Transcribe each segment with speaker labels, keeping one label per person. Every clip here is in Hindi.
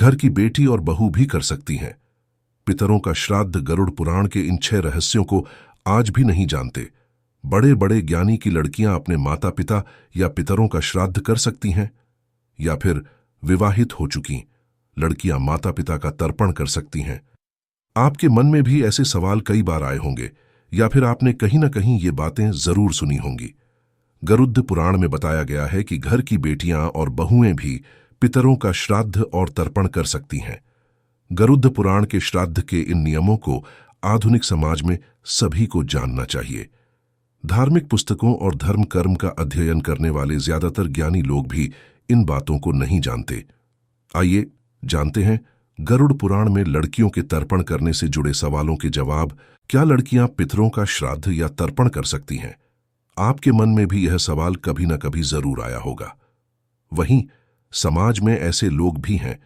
Speaker 1: घर की बेटी और बहू भी कर सकती हैं। पितरों का श्राद्ध गरुड़ पुराण के इन 6 रहस्यों को आज भी नहीं जानते। बड़े बड़े ज्ञानी की लड़कियां अपने माता पिता या पितरों का श्राद्ध कर सकती हैं, या फिर विवाहित हो चुकी लड़कियां माता पिता का तर्पण कर सकती हैं। आपके मन में भी ऐसे सवाल कई बार आए होंगे, या फिर आपने कहीं ना कहीं ये बातें जरूर सुनी होंगी। गरुड़ पुराण में बताया गया है कि घर की बेटियां और बहुएं भी पितरों का श्राद्ध और तर्पण कर सकती हैं। गरुड़ पुराण के श्राद्ध के इन नियमों को आधुनिक समाज में सभी को जानना चाहिए। धार्मिक पुस्तकों और धर्म कर्म का अध्ययन करने वाले ज्यादातर ज्ञानी लोग भी इन बातों को नहीं जानते। आइए जानते हैं गरुड़ पुराण में लड़कियों के तर्पण करने से जुड़े सवालों के जवाब। क्या लड़कियां पितरों का श्राद्ध या तर्पण कर सकती हैं? आपके मन में भी यह सवाल कभी न कभी जरूर आया होगा। वहीं समाज में ऐसे लोग भी हैं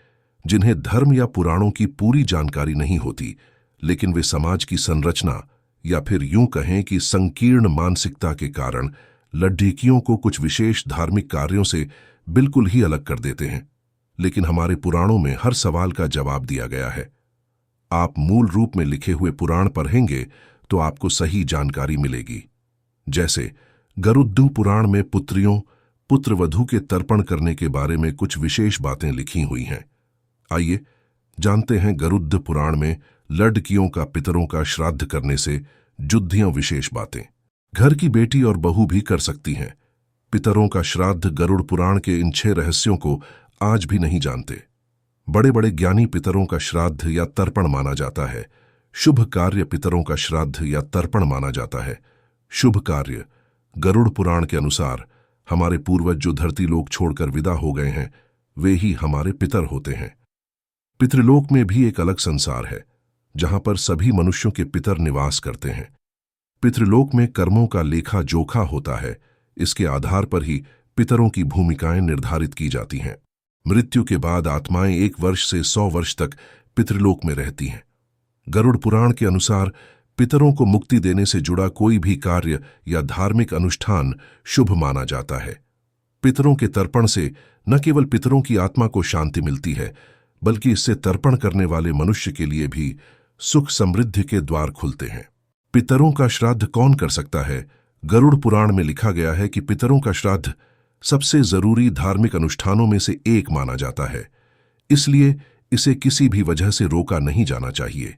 Speaker 1: जिन्हें धर्म या पुराणों की पूरी जानकारी नहीं होती, लेकिन वे समाज की संरचना या फिर यूं कहें कि संकीर्ण मानसिकता के कारण लड़कियों को कुछ विशेष धार्मिक कार्यों से बिल्कुल ही अलग कर देते हैं। लेकिन हमारे पुराणों में हर सवाल का जवाब दिया गया है। आप मूल रूप में लिखे हुए पुराण पढ़ेंगे तो आपको सही जानकारी मिलेगी। जैसे गरुड़ पुराण में पुत्रवधू के तर्पण करने के बारे में कुछ विशेष बातें लिखी हुई हैं। आइए जानते हैं गरुड़ पुराण में लड़कियों का पितरों का श्राद्ध करने से जुड़ियां विशेष बातें। घर की बेटी और बहू भी कर सकती हैं। पितरों का श्राद्ध गरुड़ पुराण के इन 6 रहस्यों को आज भी नहीं जानते। बड़े बड़े ज्ञानी पितरों का श्राद्ध या तर्पण माना जाता है। शुभ कार्य पितरों का श्राद्ध या तर्पण माना जाता है। शुभ कार्य गरुड़ पुराण के अनुसार हमारे पूर्वज जो धरती लोक छोड़कर विदा हो गए हैं, वे ही हमारे पितर होते हैं। पितृलोक में भी एक अलग संसार है जहां पर सभी मनुष्यों के पितर निवास करते हैं। पितृलोक में कर्मों का लेखा जोखा होता है। इसके आधार पर ही पितरों की भूमिकाएं निर्धारित की जाती हैं। मृत्यु के बाद आत्माएं 1 वर्ष से 100 वर्ष तक पितृलोक में रहती हैं। गरुड़ पुराण के अनुसार पितरों को मुक्ति देने से जुड़ा कोई भी कार्य या धार्मिक अनुष्ठान शुभ माना जाता है। पितरों के तर्पण से न केवल पितरों की आत्मा को शांति मिलती है, बल्कि इससे तर्पण करने वाले मनुष्य के लिए भी सुख समृद्धि के द्वार खुलते हैं। पितरों का श्राद्ध कौन कर सकता है? गरुड़ पुराण में लिखा गया है कि पितरों का श्राद्ध सबसे जरूरी धार्मिक अनुष्ठानों में से एक माना जाता है, इसलिए इसे किसी भी वजह से रोका नहीं जाना चाहिए।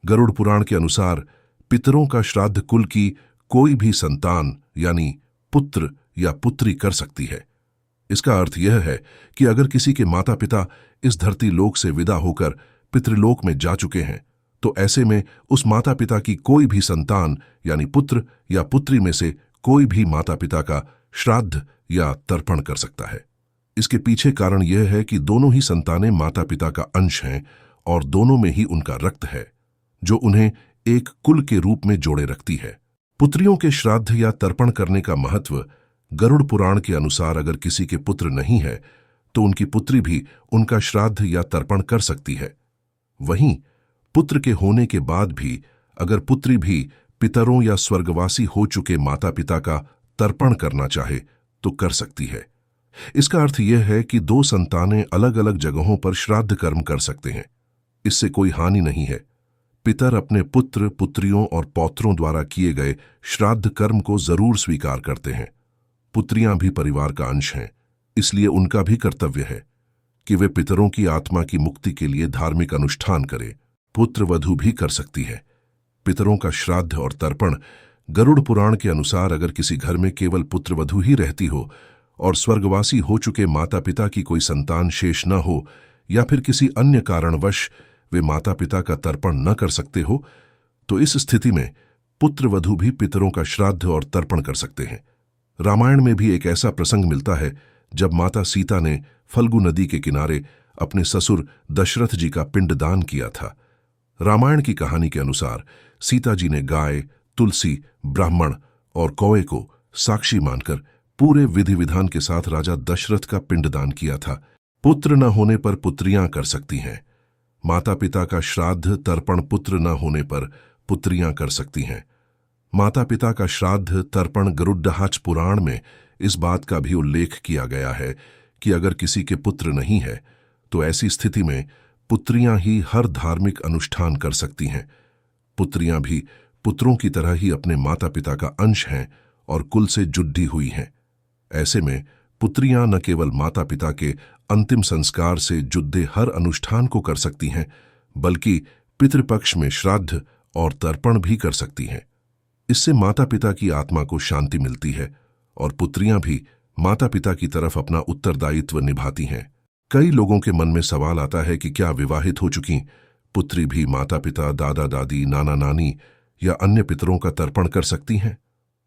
Speaker 1: गरुड़ पुराण के अनुसार पितरों का श्राद्ध कुल की कोई भी संतान यानी पुत्र या पुत्री कर सकती है। इसका अर्थ यह है कि अगर किसी के माता पिता इस धरती लोक से विदा होकर पितृलोक में जा चुके हैं, तो ऐसे में उस माता पिता की कोई भी संतान यानी पुत्र या पुत्री में से कोई भी माता पिता का श्राद्ध या तर्पण कर सकता है। इसके पीछे कारण यह है कि दोनों ही संतानें माता पिता का अंश हैं और दोनों में ही उनका रक्त है, जो उन्हें एक कुल के रूप में जोड़े रखती है। पुत्रियों के श्राद्ध या तर्पण करने का महत्व गरुड़ पुराण के अनुसार अगर किसी के पुत्र नहीं है तो उनकी पुत्री भी उनका श्राद्ध या तर्पण कर सकती है। वहीं पुत्र के होने के बाद भी अगर पुत्री भी पितरों या स्वर्गवासी हो चुके माता पिता का तर्पण करना चाहे तो कर सकती है। इसका अर्थ यह है कि 2 संतानें अलग अलग जगहों पर श्राद्ध कर्म कर सकते हैं। इससे कोई हानि नहीं है। पितर अपने पुत्र पुत्रियों और पौत्रों द्वारा किए गए श्राद्ध कर्म को जरूर स्वीकार करते हैं। पुत्रियां भी परिवार का अंश हैं, इसलिए उनका भी कर्तव्य है कि वे पितरों की आत्मा की मुक्ति के लिए धार्मिक अनुष्ठान करें। पुत्रवधू भी कर सकती है। पितरों का श्राद्ध और तर्पण गरुड़ पुराण के अनुसार अगर किसी घर में केवल पुत्रवधू ही रहती हो और स्वर्गवासी हो चुके माता पिता की कोई संतान शेष न हो, या फिर किसी अन्य कारणवश वे माता पिता का तर्पण न कर सकते हो, तो इस स्थिति में पुत्रवधू भी पितरों का श्राद्ध और तर्पण कर सकते हैं। रामायण में भी एक ऐसा प्रसंग मिलता है जब माता सीता ने फल्गु नदी के किनारे अपने ससुर दशरथ जी का पिंडदान किया था। रामायण की कहानी के अनुसार सीता जी ने गाय, तुलसी, ब्राह्मण और कौवे को साक्षी मानकर पूरे विधि विधान के साथ राजा दशरथ का पिंडदान किया था। पुत्र न होने पर पुत्रियां कर सकती हैं। माता पिता का श्राद्ध तर्पण पुत्र न होने पर पुत्रियां कर सकती हैं। माता पिता का श्राद्ध तर्पण गरुड़हाच पुराण में इस बात का भी उल्लेख किया गया है कि अगर किसी के पुत्र नहीं है तो ऐसी स्थिति में पुत्रियां ही हर धार्मिक अनुष्ठान कर सकती हैं। पुत्रियां भी पुत्रों की तरह ही अपने माता पिता का अंश हैं और कुल से जुड़ी हुई हैं। ऐसे में पुत्रियां न केवल माता पिता के अंतिम संस्कार से जुड़े हर अनुष्ठान को कर सकती हैं, बल्कि पितृपक्ष में श्राद्ध और तर्पण भी कर सकती हैं। इससे माता पिता की आत्मा को शांति मिलती है और पुत्रियां भी माता पिता की तरफ अपना उत्तरदायित्व निभाती हैं। कई लोगों के मन में सवाल आता है कि क्या विवाहित हो चुकी पुत्री भी माता पिता, दादा दादी, नाना नानी या अन्य पितरों का तर्पण कर सकती हैं?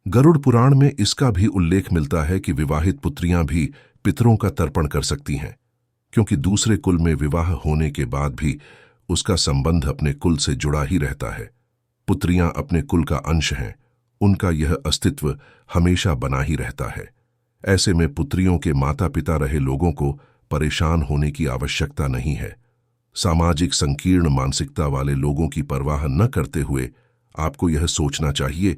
Speaker 1: गरुड़ पुराण में इसका भी उल्लेख मिलता है कि विवाहित पुत्रियां भी पितरों का तर्पण कर सकती हैं, क्योंकि दूसरे कुल में विवाह होने के बाद भी उसका संबंध अपने कुल से जुड़ा ही रहता है। पुत्रियां अपने कुल का अंश हैं, उनका यह अस्तित्व हमेशा बना ही रहता है। ऐसे में पुत्रियों के माता पिता रहे लोगों को परेशान होने की आवश्यकता नहीं है। सामाजिक संकीर्ण मानसिकता वाले लोगों की परवाह न करते हुए आपको यह सोचना चाहिए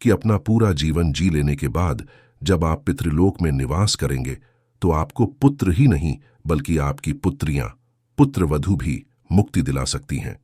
Speaker 1: कि अपना पूरा जीवन जी लेने के बाद जब आप पितृलोक में निवास करेंगे तो आपको पुत्र ही नहीं बल्कि आपकी पुत्रियां, पुत्रवधू भी मुक्ति दिला सकती हैं।